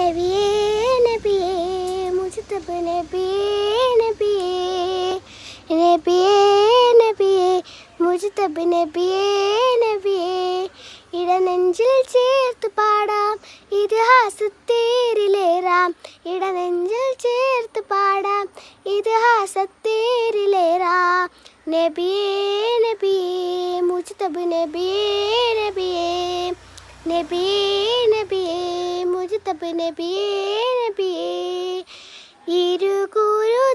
നബിയേ നബിയേ മുജ്തബ നബിയേ നബിയേ നബിയേ നബിയേ മുജ്തബ നബിയേ നബിയേ ഇടനെഞ്ചിൽ ചേർത്ത് പാടാം ഇതിഹാസത്തേരിലേറാം ഇടനെഞ്ചിൽ ചേർത്ത് പാടാം ഇതിഹാസത്തേരിലേറാം നബിയേ നബിയേ മുജ്തബ നബിയേ നബിയേ നബിയേ നബിയേ മുജ്തബ നബിയേ നബിയേ ഇരുകുരു